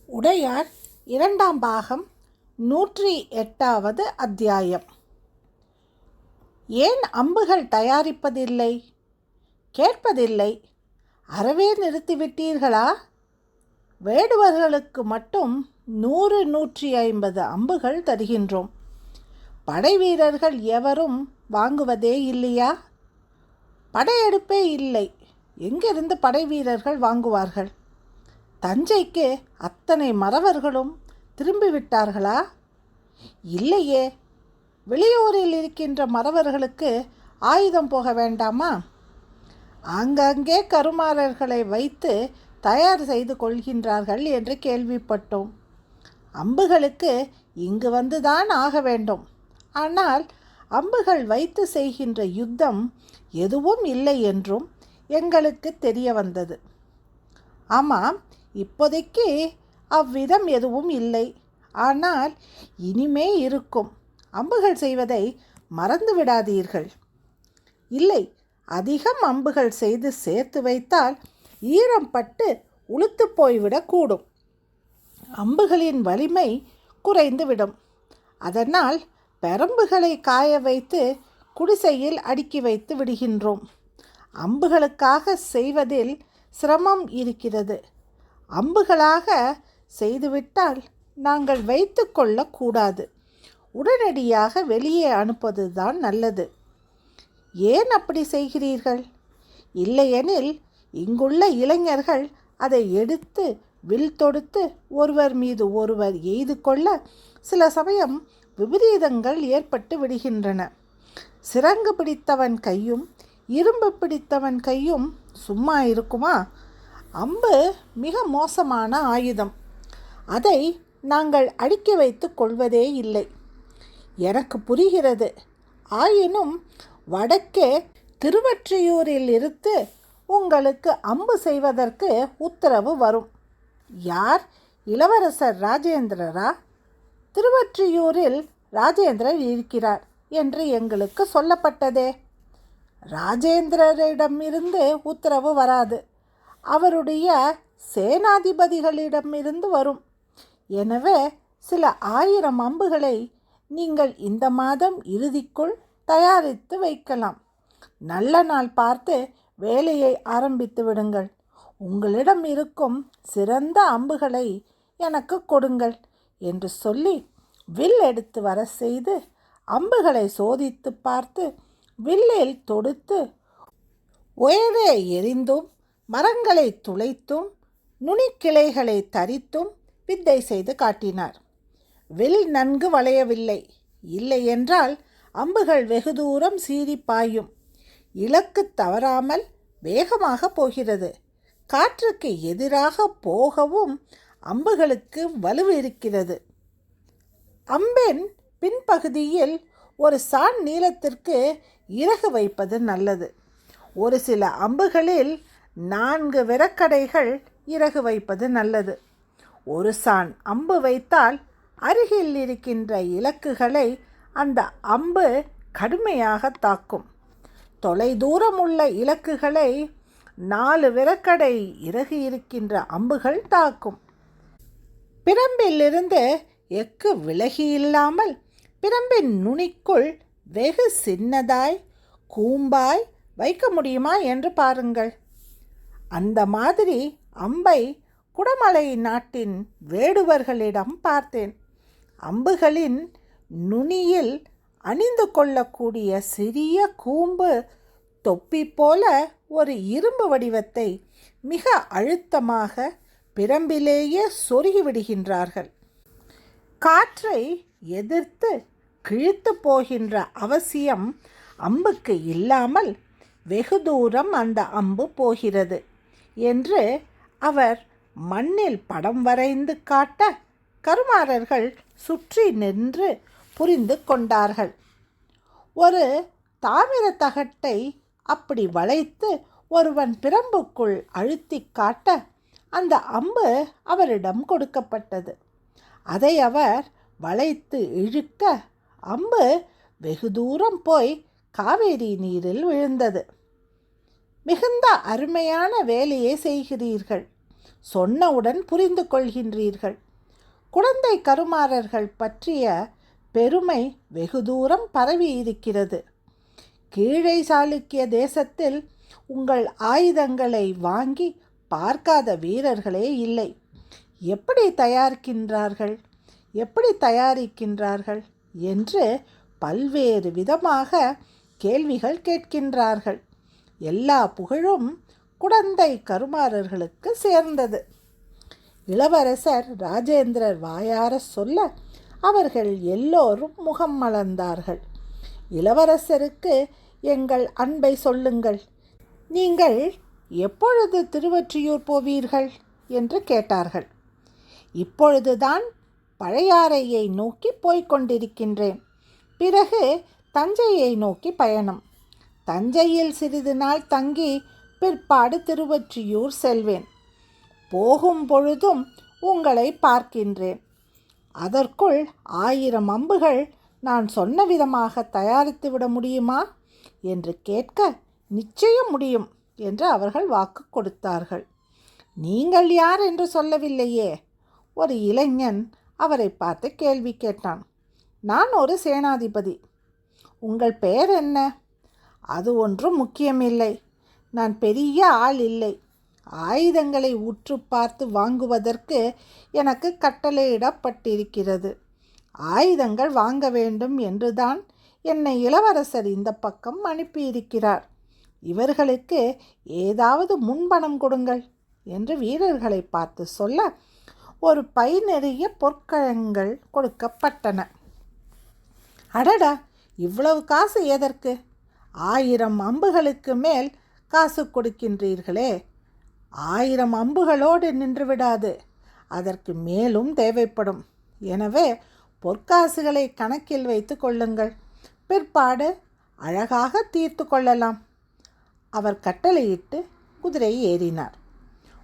உடையார் இரண்டாம் பாகம் 108வது அத்தியாயம். ஏன் அம்புகள் தயாரிப்பதில்லை? கேட்பதில்லை. அறவே நிறுத்திவிட்டீர்களா? வேடுவர்களுக்கு மட்டும் 100-150 அம்புகள் தருகின்றோம். படை வீரர்கள் எவரும் வாங்குவதே இல்லையா? படையெடுப்பே இல்லை. எங்கிருந்து படை வீரர்கள் வாங்குவார்கள்? தஞ்சைக்கு அத்தனை மறவர்களும் திரும்பிவிட்டார்களா? இல்லையே. வெளியூரில் இருக்கின்ற மறவர்களுக்கு ஆயுதம் போக வேண்டாமா? ஆங்காங்கே கருமாறர்களை வைத்து தயார் செய்து கொள்கின்றார்கள் என்று கேள்விப்பட்டோம். அம்புகளுக்கு இங்கு வந்துதான் ஆக வேண்டும். ஆனால் அம்புகள் வைத்து செய்கின்ற யுத்தம் எதுவும் இல்லை என்றும் எங்களுக்கு தெரிய வந்தது. ஆமாம், இப்போதைக்கு அவ்விதம் எதுவும் இல்லை. ஆனால் இனிமே இருக்கும். அம்புகள் செய்வதை மறந்து விடாதீர்கள். இல்லை, அதிகம் அம்புகள் செய்து சேர்த்து வைத்தால் ஈரம் பட்டு உளுத்து போய்விடக்கூடும். அம்புகளின் வலிமை குறைந்துவிடும். அதனால் பெரம்புகளை காய வைத்து குடிசையில் அடுக்கி வைத்து விடுகின்றோம். அம்புகளுக்காக செய்வதில் சிரமம் இருக்கிறது. அம்புகளாக செய்துவிட்டால் நாங்கள் வைத்து கொள்ளக்கூடாது. உடனடியாக வெளியே அனுப்புவதுதான் நல்லது. ஏன் அப்படி செய்கிறீர்கள்? இல்லையெனில் இங்குள்ள இளைஞர்கள் அதை எடுத்து வில் தொடுத்து ஒருவர் மீது ஒருவர் எய்து கொள்ள சில சமயம் விபரீதங்கள் ஏற்பட்டு விடுகின்றன. சிரங்கு பிடித்தவன் கையும் இரும்பு பிடித்தவன் கையும் சும்மா இருக்குமா? அம்பு மிக மோசமான ஆயுதம். அதை நாங்கள் அடுக்கி வைத்து கொள்வதே இல்லை. எனக்கு புரிகிறது. ஆயினும் வடக்கே திருவொற்றியூரில் இருந்து உங்களுக்கு அம்பு செய்வதற்கு உத்தரவு வரும். யார்? இளவரசர் ராஜேந்திரரா? திருவொற்றியூரில் ராஜேந்திரர் இருக்கிறார் என்று எங்களுக்கு சொல்லப்பட்டதே. ராஜேந்திரரிடமிருந்து உத்தரவு வராது. அவருடைய சேனாதிபதிகளிடமிருந்து வரும். எனவே சில 1000 அம்புகளை நீங்கள் இந்த மாதம் இறுதிக்குள் தயாரித்து வைக்கலாம். நல்ல நாள் பார்த்து வேலையை ஆரம்பித்து விடுங்கள். உங்களிடம் இருக்கும் சிறந்த அம்புகளை எனக்கு கொடுங்கள் என்று சொல்லி வில் எடுத்து வர செய்து அம்புகளை சோதித்து பார்த்து வில்லில் தொடுத்து உயரே எரிந்தும் மரங்களை துளைத்தும் நுனிக்கிளைகளை தரித்தும் வித்தை செய்து காட்டினார். வில் நன்கு வளையவில்லை. இல்லை என்றால் அம்புகள் வெகு தூரம் சீறி பாயும். இலக்கு தவறாமல் வேகமாக போகிறது. காற்றுக்கு எதிராக போகவும் அம்புகளுக்கு வலு இருக்கிறது. அம்பின் பின்பகுதியில் ஒரு சாண் நீளத்திற்கு இறகு வைப்பது நல்லது. ஒரு சில அம்புகளில் 4 விரக்கடைகள் இறகு வைப்பது நல்லது. ஒரு சாண் அம்பு வைத்தால் அருகில் இருக்கின்ற இலக்குகளை அந்த அம்பு கடுமையாக தாக்கும். தொலைதூரம் உள்ள இலக்குகளை 4 விரக்கடை இறகு இருக்கின்ற அம்புகள் தாக்கும். பிரம்பிலிருந்து எக்கு விலகி இல்லாமல் பிரம்பின் நுனிக்குள் வெகு சின்னதாய் கூம்பாய் வைக்க முடியுமா என்று பாருங்கள். அந்த மாதிரி அம்பை குடமலை நாட்டின் வேடுவர்களிடம் பார்த்தேன். அம்புகளின் நுனியில் அணிந்து கொள்ளக்கூடிய சிறிய கூம்பு தொப்பி போல ஒரு இரும்பு வடிவத்தை மிக அழுத்தமாக பிரம்பிலேயே சொருகி விடுகின்றார்கள். காற்றை எதிர்த்து கிழித்து போகின்ற அவசியம் அம்புக்கு இல்லாமல் வெகு தூரம் அந்த அம்பு போகிறது என்று அவர் மண்ணில் படம் வரைந்து காட்ட கருமாறர்கள் சுற்றி நின்று புரிந்து கொண்டார்கள். ஒரு தாமிர தகட்டை அப்படி வளைத்து ஒருவன் பிரம்புக்குள் அழுத்தி காட்ட அந்த அம்பு அவரிடம் கொடுக்கப்பட்டது. அதை அவர் வளைத்து இழுக்க அம்பு வெகு தூரம் போய் காவேரி நீரில் விழுந்தது. மிகுந்த அருமையான வேலையை செய்கிறீர்கள். சொன்னவுடன் புரிந்து கொள்கின்றீர்கள். குழந்தை கருமாறர்கள் பற்றிய பெருமை வெகு தூரம் பரவி இருக்கிறது. கீழை சாளுக்கிய தேசத்தில் உங்கள் ஆயுதங்களை வாங்கி பார்க்காத வீரர்களே இல்லை. எப்படி தயாரிக்கின்றார்கள் என்று பல்வேறு விதமாக கேள்விகள் கேட்கின்றார்கள். எல்லா புகழும் குழந்தை கருமாறர்களுக்கு சேர்ந்தது. இளவரசர் ராஜேந்திரர் வாயார சொல்ல அவர்கள் எல்லோரும் முகம் மலர்ந்தார்கள். இளவரசருக்கு எங்கள் அன்பை சொல்லுங்கள். நீங்கள் எப்பொழுது திருவொற்றியூர் போவீர்கள் என்று கேட்டார்கள். இப்பொழுதுதான் பழையாறையை நோக்கி போய்கொண்டிருக்கின்றேன். பிறகு தஞ்சையை நோக்கி பயணம். தஞ்சையில் சிறிது நாள் தங்கி பிற்பாடு திருவொற்றியூர் செல்வேன். போகும் பொழுதும் உங்களை பார்க்கின்றேன். அதற்குள் 1000 அம்புகள் நான் சொன்ன விதமாக தயாரித்து விட முடியுமா என்று கேட்க, நிச்சயம் முடியும் என்று அவர்கள் வாக்கு கொடுத்தார்கள். நீங்கள் யார் என்று சொல்லவில்லையே. ஒரு இளைஞன் அவரை பார்த்து கேள்வி கேட்டான். நான் ஒரு சேனாதிபதி. உங்கள் பெயர் என்ன? அது ஒன்றும் முக்கியமில்லை. நான் பெரிய ஆள் இல்லை. ஆயுதங்களை உற்று பார்த்து வாங்குவதற்கு எனக்கு கட்டளையிடப்பட்டிருக்கிறது. ஆயுதங்கள் வாங்க வேண்டும் என்றுதான் என்னை இளவரசர் இந்த பக்கம் அனுப்பியிருக்கிறார். இவர்களுக்கு ஏதாவது முன்பணம் கொடுங்கள் என்று வீரர்களை பார்த்து சொல்ல ஒரு பை நிறைய பொற்கழங்கள் கொடுக்கப்பட்டன. அடடா, இவ்வளவு காசு எதற்கு? 1000 அம்புகளுக்கு மேல் காசு கொடுக்கின்றீர்களே. 1000 அம்புகளோடு நின்றுவிடாது, அதற்கு மேலும் தேவைப்படும். எனவே பொற்காசுகளை கணக்கில் வைத்து கொள்ளுங்கள். பிற்பாடு அழகாக தீர்த்து கொள்ளலாம். அவர் கட்டளையிட்டு குதிரை ஏறினார்.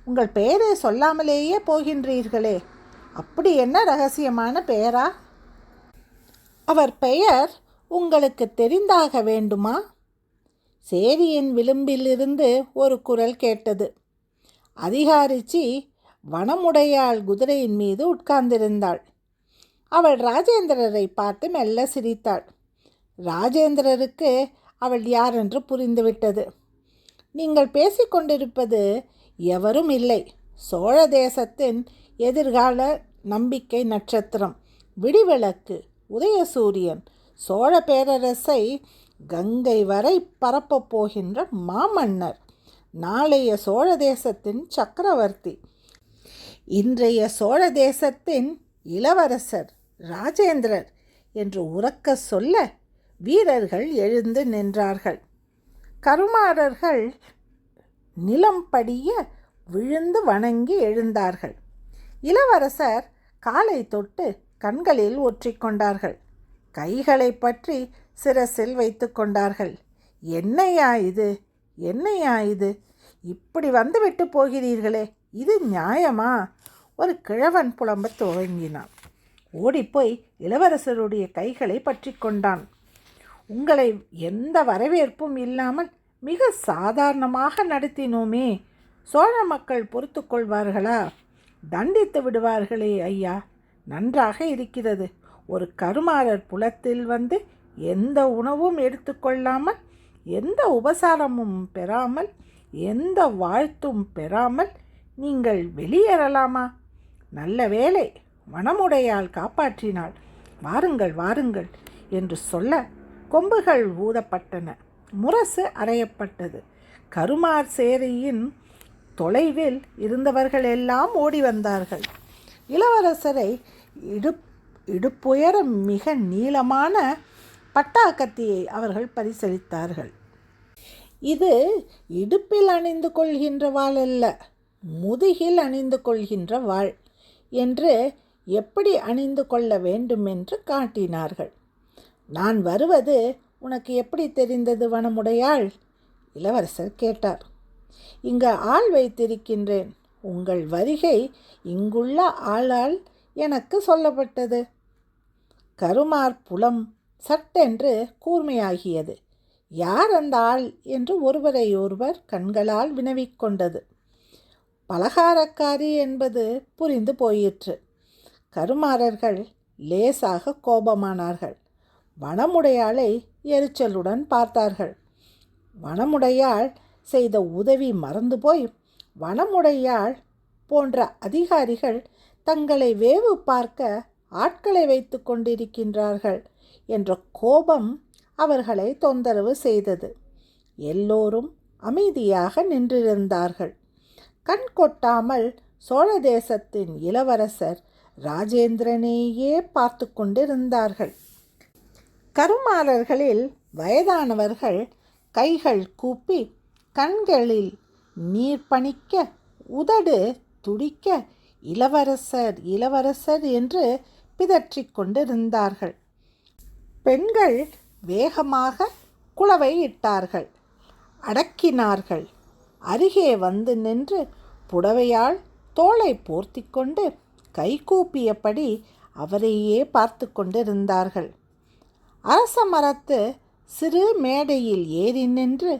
உங்கள் பெயரை சொல்லாமலேயே போகின்றீர்களே, அப்படி என்ன ரகசியமான பெயரா? அவர் பெயர் உங்களுக்கு தெரிந்தாக வேண்டுமா? சேரியின் விளிம்பிலிருந்து ஒரு குரல் கேட்டது. அதிகாரிச்சி வனமுடையாள் குதிரையின் மீது உட்கார்ந்திருந்தாள். அவள் ராஜேந்திரரை பார்த்து மெல்ல சிரித்தாள். ராஜேந்திரருக்கு அவள் யார் என்று புரிந்துவிட்டது. நீங்கள் பேசிக்கொண்டிருப்பது எவரும் இல்லை, சோழ தேசத்தின் எதிர்கால நம்பிக்கை நட்சத்திரம், விடிவிளக்கு, உதயசூரியன், சோழ பேரரசை கங்கை வரை பரப்பப் போகின்ற மாமன்னர், நாளைய சோழ தேசத்தின் சக்கரவர்த்தி, இன்றைய சோழ தேசத்தின் இளவரசர் ராஜேந்திரர் என்று உரக்க சொல்ல வீரர்கள் எழுந்து நின்றார்கள். கருமாறர்கள் நிலம் படிய விழுந்து வணங்கி எழுந்தார்கள். இளவரசர் காலை தொட்டு கண்களில் ஒற்றிக்கொண்டார்கள். கைகளை பற்றி சிரசில் வைத்து கொண்டார்கள். என்னையா இது? இப்படி வந்துவிட்டு போகிறீர்களே, இது நியாயமா? ஒரு கிழவன் புலம்ப துவங்கினான். ஓடிப்போய் இளவரசருடைய கைகளை பற்றி கொண்டான். உங்களை எந்த வரவேற்பும் இல்லாமல் மிக சாதாரணமாக நடத்தினோமே, சோழ மக்கள் பொறுத்து கொள்வார்களா? தண்டித்து விடுவார்களே ஐயா. நன்றாக இருக்கிறது. ஒரு கருமாறர் புலத்தில் வந்து எந்த உணவும் எடுத்துக்கொள்ளாமல், எந்த உபசாரமும் பெறாமல், எந்த வாழ்த்தும் பெறாமல் நீங்கள் வெளியேறலாமா? நல்ல வேளை, வனமுடையால் காப்பாற்றினாள். வாருங்கள் என்று சொல்ல கொம்புகள் ஊதப்பட்டன. முரசு அறையப்பட்டது. கருமார் சேரியின் தொலைவில் இருந்தவர்கள் எல்லாம் ஓடி வந்தார்கள். இளவரசரை இடுப்புயர மிக நீளமான பட்டாக்கத்தியை அவர்கள் பரிசளித்தார்கள். இது இடுப்பில் அணிந்து கொள்கின்ற வாள் அல்ல, முதுகில் அணிந்து கொள்கின்ற வாள் என்று எப்படி அணிந்து கொள்ள வேண்டும் என்று காட்டினார்கள். நான் வருவது உனக்கு எப்படி தெரிந்தது வனமுடையாள்? இளவரசர் கேட்டார். இங்கு ஆள் வைத்திருக்கின்றேன். உங்கள் வருகை இங்குள்ள ஆளால் எனக்கு சொல்லப்பட்டது. கருமார் புலம் சட்டென்று கூர்மையாகியது. யார் அந்த ஆள் என்று ஒருவரை ஒருவர் கண்களால் வினவிக்கொண்டது. பலகாரக்காரி என்பது புரிந்து போயிற்று. கருமாறர்கள் லேசாக கோபமானார்கள். வனமுடையாளை எரிச்சலுடன் பார்த்தார்கள். வனமுடையாள் செய்த உதவி மறந்து போய் வனமுடையாள் போன்ற அதிகாரிகள் தங்களை வேவு பார்க்க ஆட்களை வைத்து கொண்டிருக்கின்றார்கள் என்ற கோபம் அவர்களை தொந்தரவு செய்தது. எல்லோரும் அமைதியாக நின்றிருந்தார்கள். கண் கொட்டாமல் சோழ தேசத்தின் இளவரசர் ராஜேந்திரனையே பார்த்து கொண்டிருந்தார்கள். கருமாறர்களில் வயதானவர்கள் கைகள் கூப்பி கண்களில் நீர் பனிக்க உதடு துடிக்க இளவரசர் இளவரசர் என்று பிதற்றிக் கொண்டிருந்தார்கள். பெண்கள் வேகமாக குளவை இட்டார்கள், அடக்கினார்கள். அருகே வந்து நின்று புடவையால் தோளை போர்த்தி கொண்டு கைகூப்பியபடி அவரையே பார்த்து கொண்டிருந்தார்கள். அரச மரத்து சிறு மேடையில் ஏறி நின்று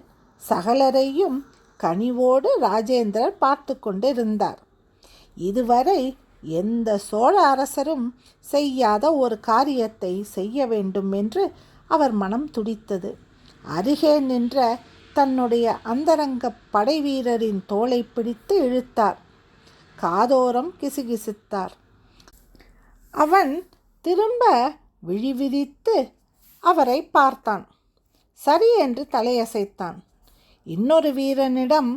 சகலரையும் கனிவோடு ராஜேந்திரர் பார்த்து கொண்டிருந்தார். இதுவரை எந்த சோழ அரசரும் செய்யாத ஒரு காரியத்தை செய்ய வேண்டும் என்று அவர் மனம் துடித்தது. அருகே நின்ற தன்னுடைய அந்தரங்க படை வீரரின் தோளை பிடித்து இழுத்தார். காதோரம் கிசுகிசுத்தார். அவன் திரும்ப விழிவிரித்து அவரை பார்த்தான். சரி என்று தலையசைத்தான். இன்னொரு வீரனிடம்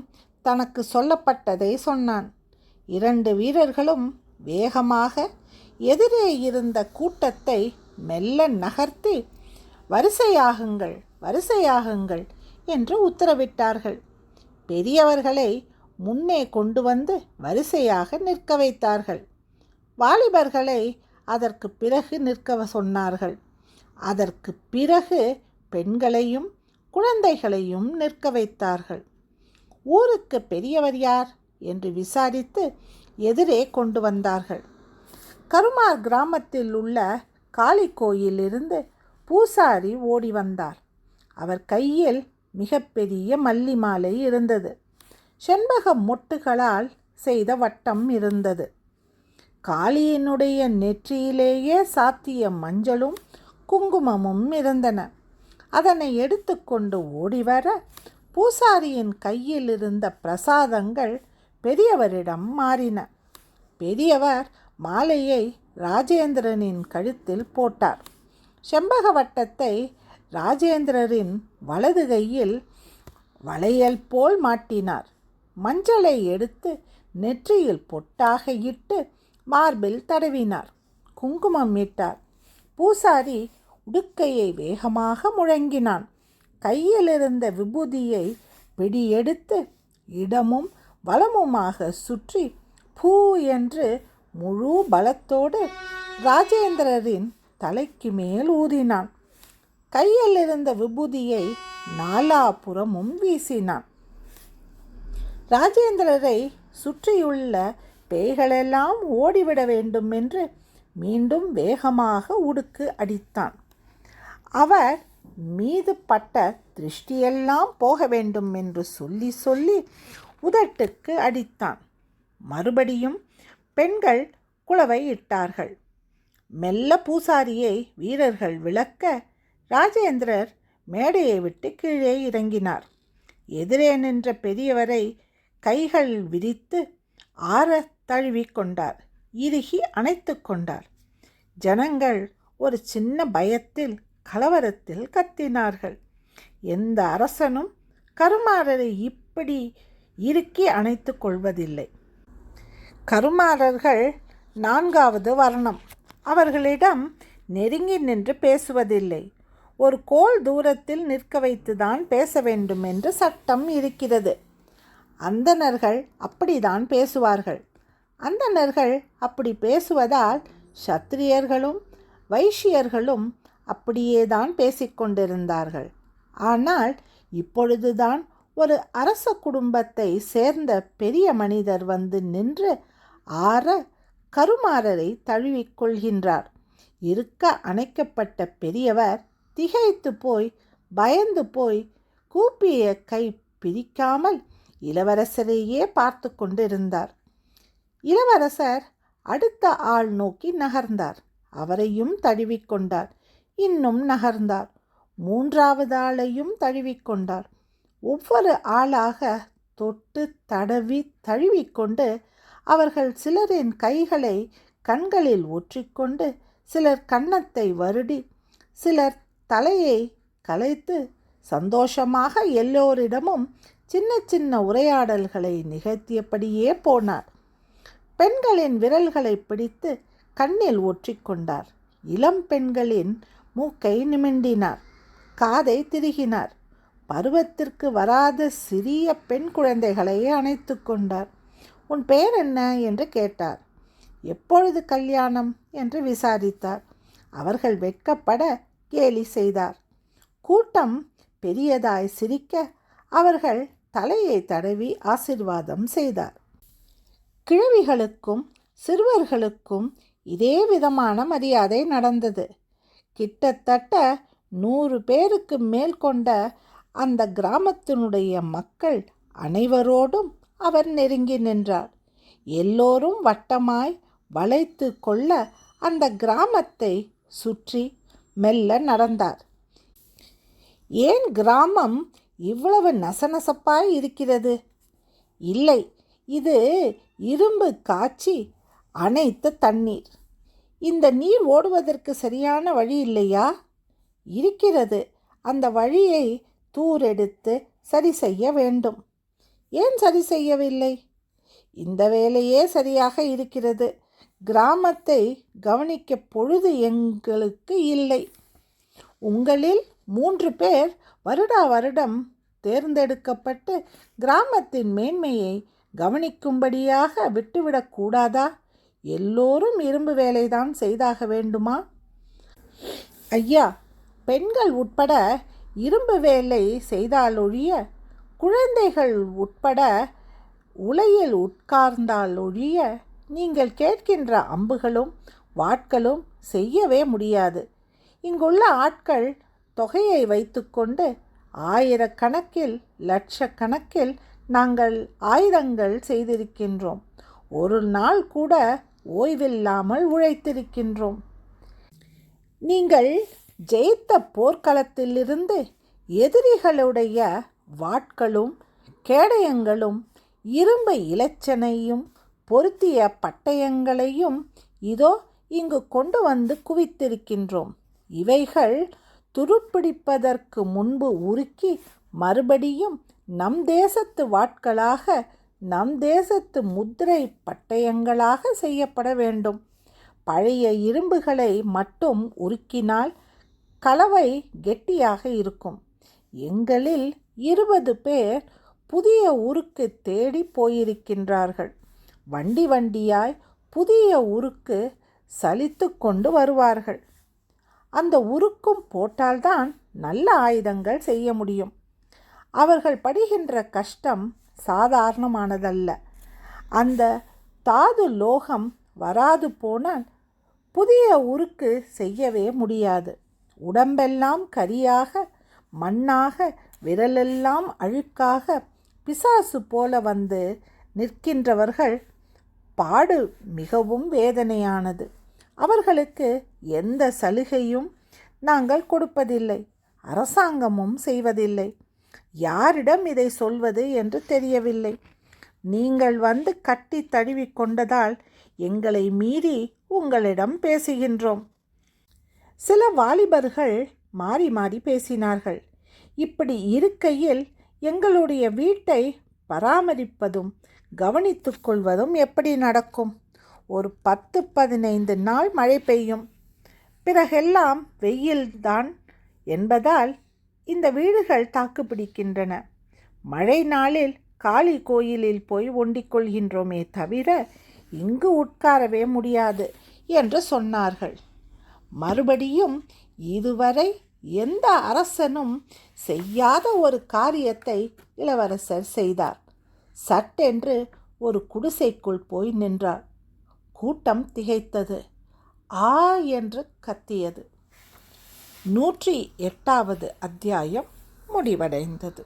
தனக்கு சொல்லப்பட்டதை சொன்னான். 2 வீரர்களும் வேகமாக எதிரே இருந்த கூட்டத்தை மெல்ல நகர்த்தி வரிசையாகுங்கள் வரிசையாகுங்கள் என்று உத்தரவிட்டார்கள். பெரியவர்களை முன்னே கொண்டு வந்து வரிசையாக நிற்க வைத்தார்கள். வாலிபர்களை அதற்கு பிறகு நிற்க சொன்னார்கள். அதற்கு பிறகு பெண்களையும் குழந்தைகளையும் நிற்க வைத்தார்கள். ஊருக்கு பெரியவர் யார் என்று விசாரித்து எதிரே கொண்டு வந்தார்கள். கருமார் கிராமத்தில் உள்ள காளி கோயிலிருந்து பூசாரி ஓடி வந்தார். அவர் கையில் மிகப்பெரிய மல்லி மாலை இருந்தது. செண்பக மொட்டுகளால் செய்த வட்டம் இருந்தது. காளியினுடைய நெற்றியிலேயே சாத்திய மஞ்சளும் குங்குமமும் இருந்தன. அதனை எடுத்துக்கொண்டு ஓடிவர பூசாரியின் கையில் இருந்த பிரசாதங்கள் பெரியவரிடம் மாறின. பெரியவர் மாலையை ராஜேந்திரனின் கழுத்தில் போட்டார். செம்பக வட்டத்தை ராஜேந்திரரின் வலது கையில் வளையல் போல் மாட்டினார். மஞ்சளை எடுத்து நெற்றியில் பொட்டாக இட்டு மார்பில் தடவினார். குங்குமம் இட்டார். பூசாரி உடுக்கையை வேகமாக முழங்கினான். கையில் இருந்த விபூதியை பிடியெடுத்து இடமும் வலமுமாக சுற்றி பூ என்று முழு பலத்தோடு ராஜேந்திரரின் தலைக்கு மேல் ஊதினான். கையில் இருந்த விபூதியை நாலாபுறமும் வீசினான். ராஜேந்திரரை சுற்றியுள்ள பேய்களெல்லாம் ஓடிவிட வேண்டும் என்று மீண்டும் வேகமாக உடுக்கு அடித்தான். அவர் மீது பட்ட திருஷ்டியெல்லாம் போக வேண்டும் என்று சொல்லி சொல்லி உதட்டுக்கு அடித்தான். மறுபடியும் பெண்கள் குளவை இட்டார்கள். மெல்ல பூசாரியை வீரர்கள் விளக்க ராஜேந்திரர் மேடையை விட்டு கீழே இறங்கினார். எதிரே நின்ற பெரியவரை கைகள் விரித்து ஆற தழுவிக்கொண்டார். இறுகி அணைத்து கொண்டார். ஜனங்கள் ஒரு சின்ன பயத்தில் கலவரத்தில் கத்தினார்கள். எந்த அரசனும் கருமாறரை இப்படி இறுக்கி அணைத்து கொள்வதில்லை. கருமாறர்கள் 4வது வர்ணம். அவர்களிடம் நெருங்கி நின்று பேசுவதில்லை. ஒரு கோல் தூரத்தில் நிற்க வைத்துதான் பேச வேண்டும் என்று சட்டம் இருக்கிறது. அந்தணர்கள் அப்படித்தான் பேசுவார்கள். அந்தணர்கள் அப்படி பேசுவதால் சத்திரியர்களும் வைஷ்யர்களும் அப்படியேதான் பேசிக்கொண்டிருந்தார்கள். ஆனால் இப்பொழுதுதான் ஒரு அரச குடும்பத்தை சேர்ந்த பெரிய மனிதர் வந்து நின்று ஆற கருமாறரை தழுவிக்கொள்கின்றார். இருக்க அணைக்கப்பட்ட பெரியவர் திகைத்து போய் பயந்து போய் கூப்பிய கை பிரிக்காமல் இளவரசரையே பார்த்து கொண்டிருந்தார். இளவரசர் அடுத்த ஆள் நோக்கி நகர்ந்தார். அவரையும் தழுவிக்கொண்டார். இன்னும் நகர்ந்தார். மூன்றாவது ஆளையும் தழுவிக்கொண்டார். ஒவ்வொரு ஆளாக தொட்டு தடவி தழுவிக்கொண்டு அவர்கள் சிலரின் கைகளை கண்களில் ஒற்றிக்கொண்டு, சிலர் கன்னத்தை வருடி, சிலர் தலையை கலைத்து சந்தோஷமாக எல்லோரிடமும் சின்ன சின்ன உரையாடல்களை நிகழ்த்தியபடியே போனார். பெண்களின் விரல்களை பிடித்து கண்ணில் ஒற்றிக்கொண்டார். இளம் பெண்களின் மூக்கை நிமிண்டினார். காதை திருகினார். பருவத்திற்கு வராத சிறிய பெண் குழந்தைகளை அணைத்து கொண்டார். உன் பெயர் என்ன என்று கேட்டார். எப்பொழுது கல்யாணம் என்று விசாரித்தார். அவர்கள் வெட்கப்பட கேலி செய்தார். கூட்டம் பெரியதாய் சிரிக்க அவர்கள் தலையை தடவி ஆசீர்வாதம் செய்தார். கிழவிகளுக்கும் சிறுவர்களுக்கும் இதே விதமான மரியாதை நடந்தது. கிட்டத்தட்ட 100 பேருக்கு மேல் கொண்ட அந்த கிராமத்தினுடைய மக்கள் அனைவரோடும் அவர் நெருங்கி நின்றார். எல்லோரும் வட்டமாய் வளைத்து கொள்ள அந்த கிராமத்தை சுற்றி மெல்ல நடந்தார். ஏன் கிராமம் இவ்வளவு நசநசப்பாய் இருக்கிறது? இல்லை, இது இரும்பு காய்ச்சி அனைத்த தண்ணீர். இந்த நீர் ஓடுவதற்கு சரியான வழி இல்லையா? இருக்கிறது. அந்த வழியை தூரெடுத்து சரி செய்ய வேண்டும். ஏன் சரி செய்யவில்லை? இந்த வேலையே சரியாக இருக்கிறது. கிராமத்தை கவனிக்க பொழுது எங்களுக்கு இல்லை. உங்களில் 3 பேர் வருடா வருடம் தேர்ந்தெடுக்கப்பட்டு கிராமத்தின் மேன்மையை கவனிக்கும்படியாக விட்டுவிடக்கூடாதா? எல்லோரும் இரும்பு வேலைதான் செய்தாக வேண்டுமா? ஐயா, பெண்கள் உட்பட இரும்பு வேலை செய்தாலொழிய, குழந்தைகள் உட்பட உலையில் உட்கார்ந்தாலொழிய நீங்கள் கேட்கின்ற அம்புகளும் வாட்களும் செய்யவே முடியாது. இங்குள்ள ஆட்கள் தொகையை வைத்துக்கொண்டு ஆயிரக்கணக்கில் லட்சக்கணக்கில் நாங்கள் ஆயுதங்கள் செய்திருக்கின்றோம். ஒரு நாள் கூட ஓய்வில்லாமல் உழைத்திருக்கின்றோம். நீங்கள் ஜெயித்த போர்க்களத்திலிருந்து எதிரிகளுடைய வாட்களும் கேடயங்களும் இரும்பு இலச்சனையும் பொருத்திய பட்டயங்களையும் இதோ இங்கு கொண்டு வந்து குவித்திருக்கின்றோம். இவைகள் துருப்பிடிப்பதற்கு முன்பு உருக்கி மறுபடியும் நம் தேசத்து வாட்களாக, நம் தேசத்து முத்திரை பட்டயங்களாக செய்யப்பட வேண்டும். பழைய இரும்புகளை மட்டும் உருக்கினால் கலவை கெட்டியாக இருக்கும். எங்களில் 20 பேர் புதிய உருக்கு தேடி போயிருக்கின்றார்கள். வண்டி வண்டியாய் புதிய உருக்கு சலித்து கொண்டு வருவார்கள். அந்த உருக்கும் போட்டால்தான் நல்ல ஆயுதங்கள் செய்ய முடியும். அவர்கள் படுகின்ற கஷ்டம் சாதாரணமானதல்ல. அந்த தாது லோகம் வராது போனால் புதிய உருக்கு செய்யவே முடியாது. உடம்பெல்லாம் கரியாக, மண்ணாக, விரலெல்லாம் அழுக்காக பிசாசு போல வந்து நிற்கின்றவர்கள் பாடு மிகவும் வேதனையானது. அவர்களுக்கு எந்த சலுகையும் நாங்கள் கொடுப்பதில்லை, அரசாங்கமும் செய்வதில்லை. யாரிடம் இதை சொல்வது என்று தெரியவில்லை. நீங்கள் வந்து கட்டி தழுவி கொண்டதால் எங்களை மீறி உங்களிடம் பேசுகின்றோம். சில வாலிபர்கள் மாறி மாறி பேசினார்கள். இப்படி இருக்கையில் எங்களுடைய வீட்டை பராமரிப்பதும் கவனித்து கொள்வதும் எப்படி நடக்கும்? ஒரு 10-15 நாள் மழை பெய்யும், பிறகெல்லாம் வெயில்தான் என்பதால் இந்த வீடுகள் தாக்கு பிடிக்கின்றன. மழை நாளில் காளி கோயிலில் போய் ஒண்டிக் கொள்கின்றோமே தவிர இங்கு உட்காரவே முடியாது என்று சொன்னார்கள். மறுபடியும் இதுவரை எந்த அரசனும் செய்யாத ஒரு காரியத்தை இளவரசர் செய்தார். சட்டென்று ஒரு குடிசைக்குள் போய் நின்றார். கூட்டம் திகைத்தது. ஆ என்று கத்தியது. 108வது அத்தியாயம் முடிவடைந்தது.